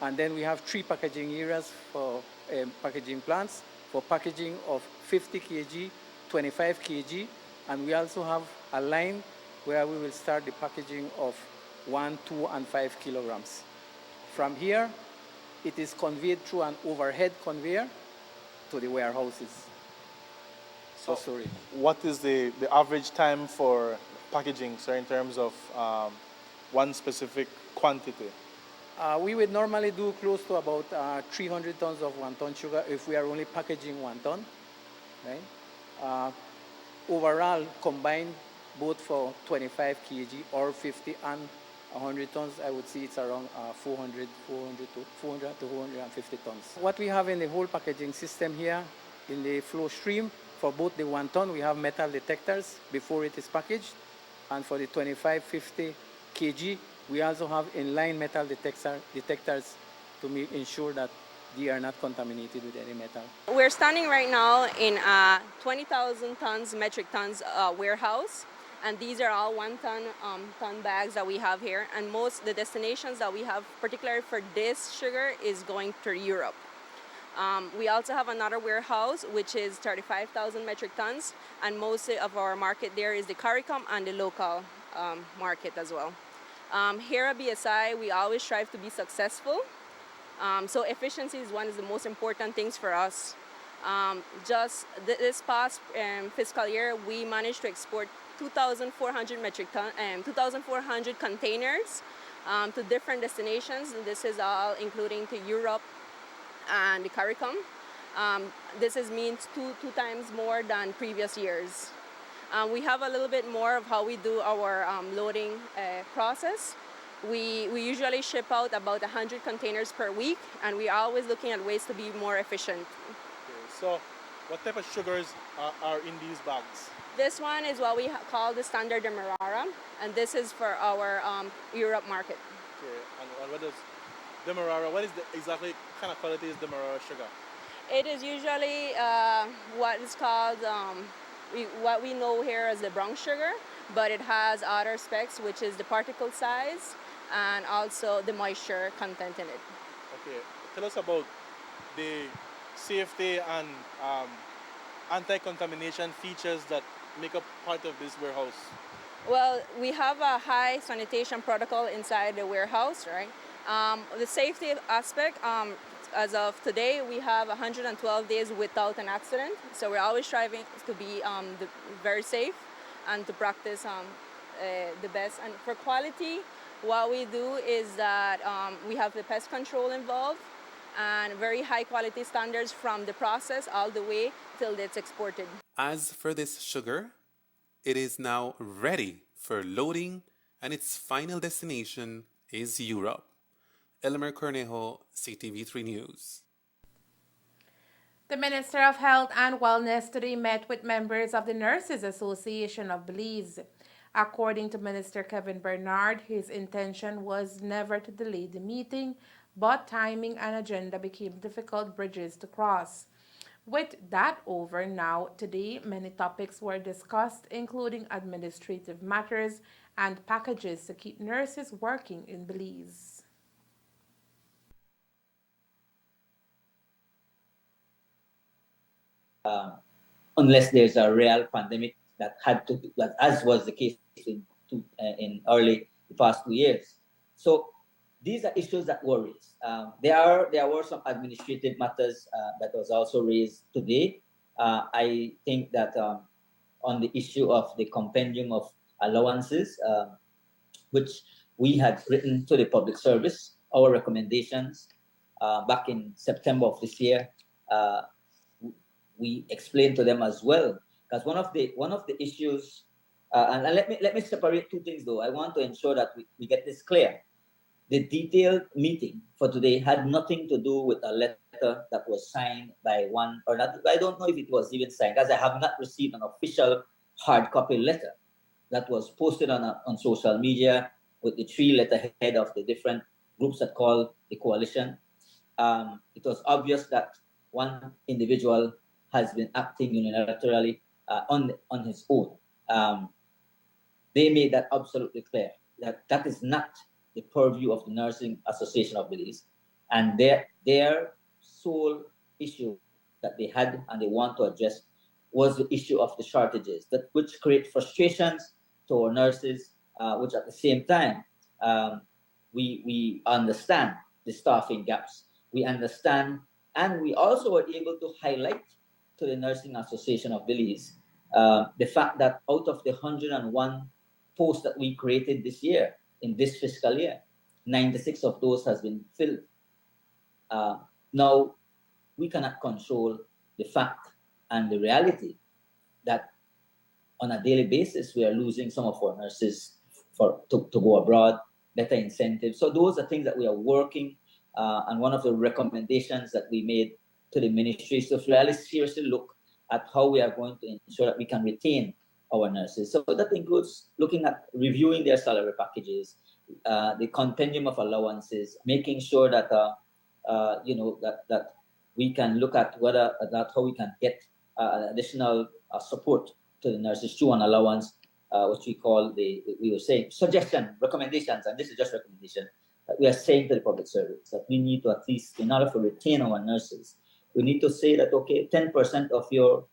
I: and then we have 3 packaging areas for packaging plants for packaging of 50 kg, 25 kg, and we also have a line where we will start the packaging of 1, 2, and 5 kilograms. From here, it is conveyed through an overhead conveyor to the warehouses. So sorry.
R: What is the average time for packaging, sir, in terms of one specific quantity?
I: We would normally do close to about 300 tons of 1 ton sugar if we are only packaging 1 ton. Right? Overall, combined, both for 25 kg or 50 and 100 tons. I would say it's around 400 to 450 tons. What we have in the whole packaging system here in the flow stream, for both the 1 ton, we have metal detectors before it is packaged. And for the 25, 50 kg, we also have inline metal detectors to ensure that they are not contaminated with any metal.
K: We're standing right now in a 20,000 metric tons warehouse, and these are all 1 ton bags that we have here. And most the destinations that we have, particularly for this sugar, is going to Europe. We also have another warehouse which is 35,000 metric tons, and most of our market there is the CARICOM and the local market as well. Here at BSI, we always strive to be successful. So efficiency is one of the most important things for us. Just this past fiscal year, we managed to export 2,400 2,400 containers to different destinations. And this is all including to Europe and the CARICOM. This means two times more than previous years. We have a little bit more of how we do our loading process. We usually ship out about 100 containers per week, and we're always looking at ways to be more efficient.
R: Okay, so what type of sugars are in these bags?
K: This one is what we call the standard Demerara, and this is for our Europe market.
R: Okay, and what is Demerara? What is the exactly kind of quality is Demerara sugar?
K: It is usually what is called what we know here as the brown sugar, but it has other specs, which is the particle size and also the moisture content in it.
R: Okay, tell us about the safety and anti-contamination features that make up part of this warehouse.
K: Well, we have a high sanitation protocol inside the warehouse, right? The safety aspect, as of today, we have 112 days without an accident. So we're always striving to be very safe and to practice the best. And for quality, what we do is that we have the pest control involved and very high quality standards from the process all the way till it's exported.
H: As for this sugar, it is now ready for loading, and its final destination is Europe. Elmer Cornejo, Ctv3 News.
B: The Minister of Health and Wellness today met with members of the Nurses Association of Belize. According to Minister Kevin Bernard, his intention was never to delay the meeting, but timing and agenda became difficult bridges to cross. With that over now, today many topics were discussed, including administrative matters and packages to keep nurses working in Belize.
L: Unless there's a real pandemic that as was the case in early the past 2 years. So these are issues that worry us. There were some administrative matters that was also raised today. I think that on the issue of the compendium of allowances, which we had written to the public service, our recommendations back in September of this year, we explained to them as well. Because one of the issues, and let me separate two things though. I want to ensure that we get this clear. The detailed meeting for today had nothing to do with a letter that was signed by one or not. I don't know if it was even signed, as I have not received an official hard copy letter that was posted on social media with the 3 letterhead of the different groups that call the coalition. It was obvious that one individual has been acting unilaterally on his own. They made that absolutely clear that is not the purview of the Nursing Association of Belize, and their sole issue that they had and they want to address was the issue of the shortages, which create frustrations to our nurses, which at the same time we understand the staffing gaps. We understand, and we also were able to highlight to the Nursing Association of Belize the fact that out of the 101 posts that we created this year, in this fiscal year, 96 of those has been filled. Now, we cannot control the fact and the reality that on a daily basis, we are losing some of our nurses to go abroad, better incentives. So those are things that we are working. And one of the recommendations that we made to the ministry is to really seriously look at how we are going to ensure that we can retain our nurses. So that includes looking at reviewing their salary packages, the compendium of allowances, making sure that that we can look at whether that how we can get additional support to the nurses through an allowance, which we call we were saying recommendations, and this is just recommendation that we are saying to the public servants that we need to, at least in order to retain our nurses, we need to say that, okay, 10% of your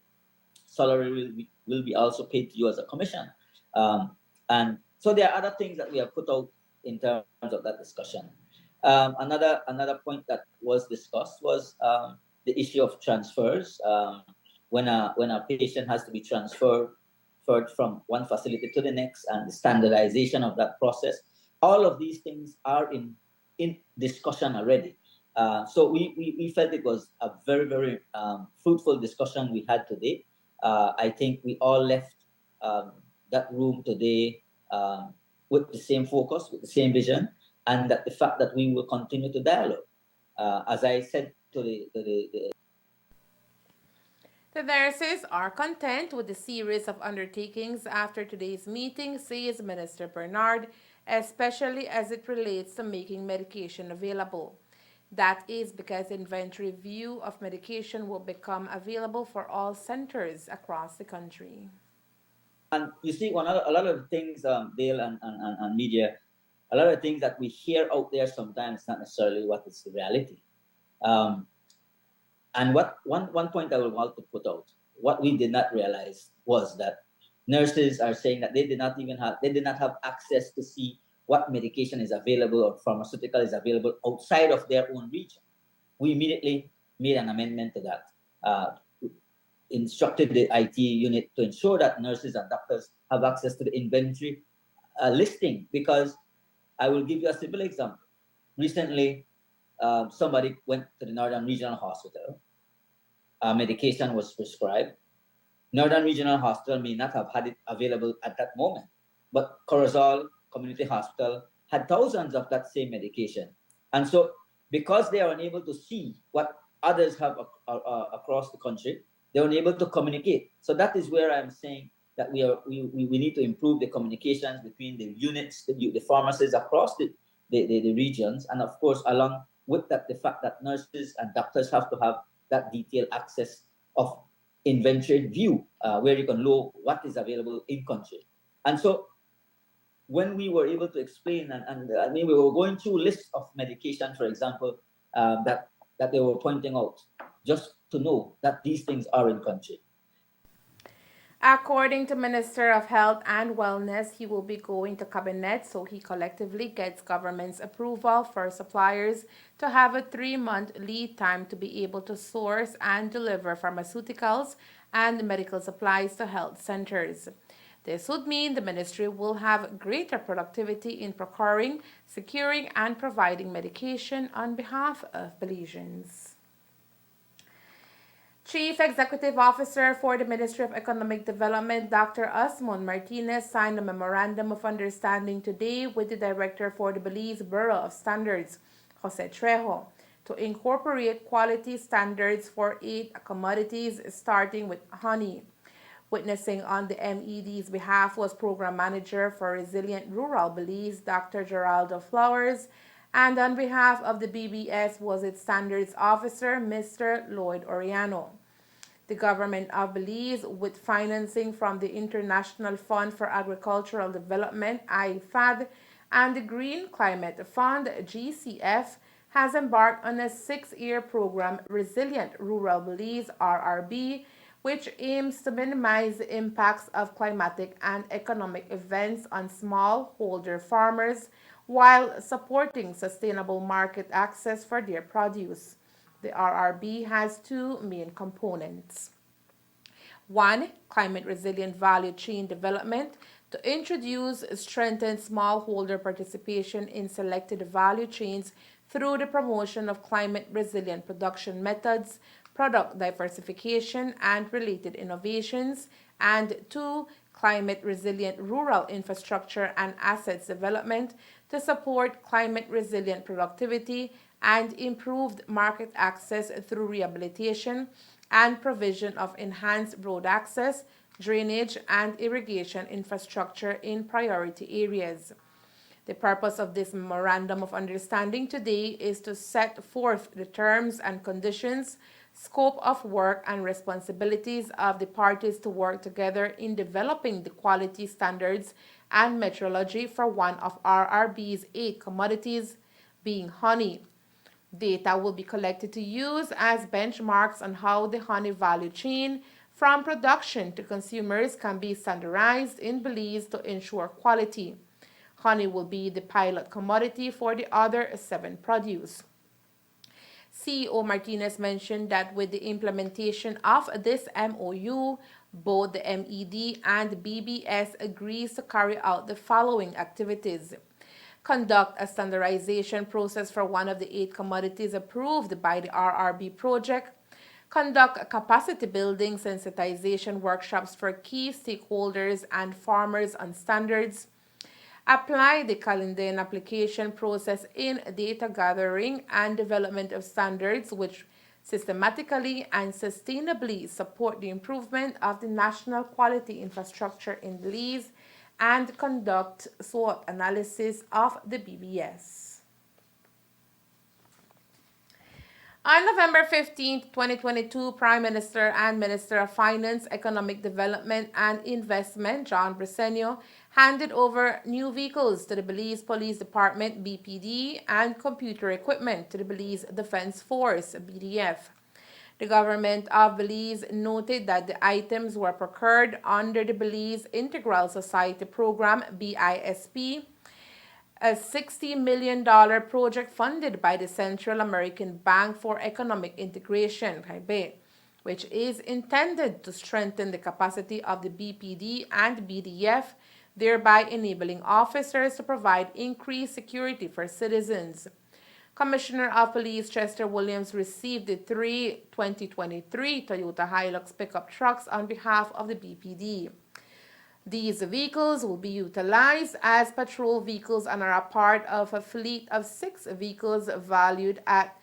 L: salary will be also paid to you as a commission. And so there are other things that we have put out in terms of that discussion. Another point that was discussed was the issue of transfers. When a patient has to be transferred from one facility to the next, and the standardization of that process, all of these things are in discussion already. So we felt it was a very, very fruitful discussion we had today. I think we all left that room today with the same focus, with the same vision, and that the fact that we will continue to dialogue. As I said to
B: the nurses are content with the series of undertakings after today's meeting, says Minister Bernard, especially as it relates to making medication available. That is because inventory review of medication will become available for all centers across the country.
L: And you see, a lot of things, Dale and media, a lot of things that we hear out there sometimes not necessarily what is the reality. And one point I would want to put out, what we did not realize was that nurses are saying that they did not have access to see what medication is available or pharmaceutical is available outside of their own region. We immediately made an amendment to that, instructed the IT unit to ensure that nurses and doctors have access to the inventory listing, because I will give you a simple example. Recently, somebody went to the Northern Regional Hospital. Medication was prescribed. Northern Regional Hospital may not have had it available at that moment, but Corozal Community Hospital had thousands of that same medication. And so because they are unable to see what others have across the country, they're unable to communicate. So that is where I'm saying that we need to improve the communications between the units, the pharmacies across the regions, and of course, along with that, the fact that nurses and doctors have to have that detailed access of inventory view, where you can know what is available in country. And so when we were able to explain, and I mean, we were going through lists of medication, for example, that they were pointing out, just to know that these things are in country.
B: According to Minister of Health and Wellness, he will be going to Cabinet so he collectively gets government's approval for suppliers to have a 3-month lead time to be able to source and deliver pharmaceuticals and medical supplies to health centers. This would mean the ministry will have greater productivity in procuring, securing, and providing medication on behalf of Belizeans. Chief Executive Officer for the Ministry of Economic Development, Dr. Osmond Martinez, signed a Memorandum of Understanding today with the Director for the Belize Bureau of Standards, Jose Trejo, to incorporate quality standards for 8 commodities, starting with honey. Witnessing on the MED's behalf was Program Manager for Resilient Rural Belize, Dr. Geraldo Flowers, and on behalf of the BBS was its Standards Officer, Mr. Lloyd Oriano. The government of Belize, with financing from the International Fund for Agricultural Development, IFAD, and the Green Climate Fund, GCF, has embarked on a 6-year program, Resilient Rural Belize, RRB, which aims to minimize the impacts of climatic and economic events on smallholder farmers while supporting sustainable market access for their produce. The RRB has 2 main components. 1, climate resilient value chain development to introduce strengthened smallholder participation in selected value chains through the promotion of climate resilient production methods, product diversification, and related innovations. And 2, climate-resilient rural infrastructure and assets development to support climate-resilient productivity and improved market access through rehabilitation and provision of enhanced road access, drainage, and irrigation infrastructure in priority areas. The purpose of this Memorandum of Understanding today is to set forth the terms and conditions, scope of work, and responsibilities of the parties to work together in developing the quality standards and metrology for one of RRB's 8 commodities, being honey. Data will be collected to use as benchmarks on how the honey value chain from production to consumers can be standardized in Belize to ensure quality. Honey will be the pilot commodity for the other 7 produce. CEO Martinez mentioned that with the implementation of this MOU, both the MED and BBS agrees to carry out the following activities. Conduct a standardization process for one of the 8 commodities approved by the RRB project. Conduct capacity building sensitization workshops for key stakeholders and farmers on standards. Apply the Kalindane application process in data gathering and development of standards which systematically and sustainably support the improvement of the national quality infrastructure in Belize, and conduct SWOT analysis of the BBS. On November 15, 2022, Prime Minister and Minister of Finance, Economic Development and Investment, John Briceño, handed over new vehicles to the Belize Police Department, BPD, and computer equipment to the Belize Defense Force, BDF. The government of Belize noted that the items were procured under the Belize Integral Society Program, BISP, a $60 million project funded by the Central American Bank for Economic Integration, which is intended to strengthen the capacity of the BPD and BDF, thereby enabling officers to provide increased security for citizens. Commissioner of Police Chester Williams received the 3 2023 Toyota Hilux pickup trucks on behalf of the BPD. These vehicles will be utilized as patrol vehicles and are a part of a fleet of 6 vehicles valued at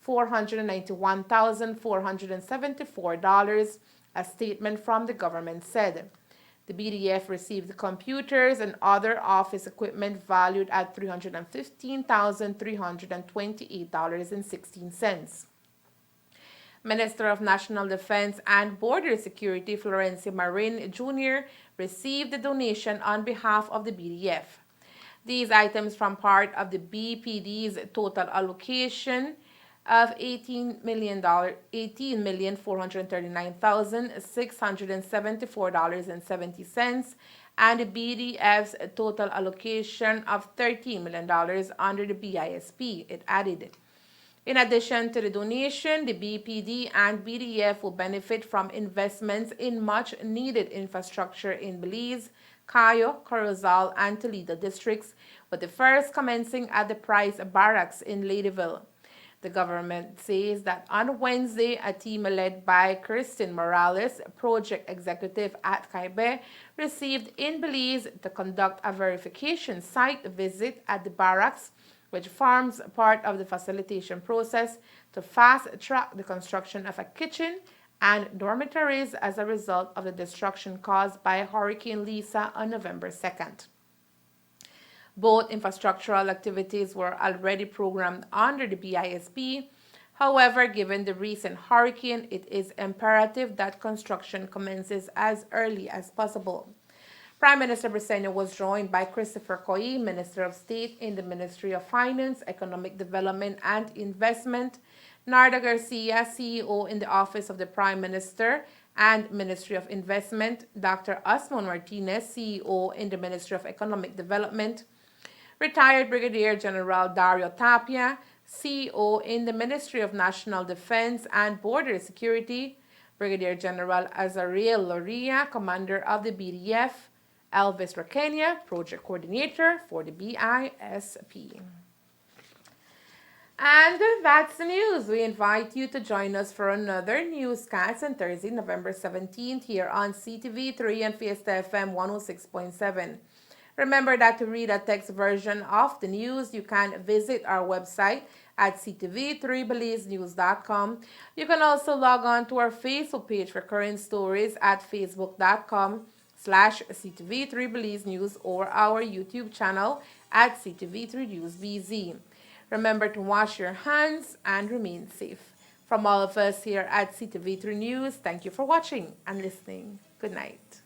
B: $491,474, a statement from the government said. The BDF received computers and other office equipment valued at $315,328.16. Minister of National Defense and Border Security Florencia Marin Jr. received the donation on behalf of the BDF. These items form part of the BPD's total allocation of $18,439,674.70 and the BDF's total allocation of $13 million under the BISP, it added. In addition to the donation, the BPD and BDF will benefit from investments in much-needed infrastructure in Belize, Cayo, Corozal, and Toledo districts, with the first commencing at the Price Barracks in Ladyville. The government says that on Wednesday, a team led by Kirsten Morales, project executive at Caibe, received in Belize to conduct a verification site visit at the barracks, which forms part of the facilitation process to fast-track the construction of a kitchen and dormitories as a result of the destruction caused by Hurricane Lisa on November 2nd. Both infrastructural activities were already programmed under the BISP. However, given the recent hurricane, it is imperative that construction commences as early as possible. Prime Minister Briceño was joined by Christopher Coy, Minister of State in the Ministry of Finance, Economic Development and Investment, Narda Garcia, CEO in the Office of the Prime Minister and Ministry of Investment, Dr. Osmond Martinez, CEO in the Ministry of Economic Development, retired Brigadier General Dario Tapia, CEO in the Ministry of National Defense and Border Security, Brigadier General Azariel Loria, Commander of the BDF, Elvis Rakenia, Project Coordinator for the BISP. And that's the news. We invite you to join us for another newscast on Thursday, November 17th here on Ctv3 and Fiesta FM 106.7. Remember that to read a text version of the news, you can visit our website at ctv3belizenews.com. You can also log on to our Facebook page for current stories at facebook.com/ctv3belize news or our YouTube channel at ctv3 news bz. Remember to wash your hands and remain safe. From all of us here at Ctv3 News, thank you for watching and listening. Good night.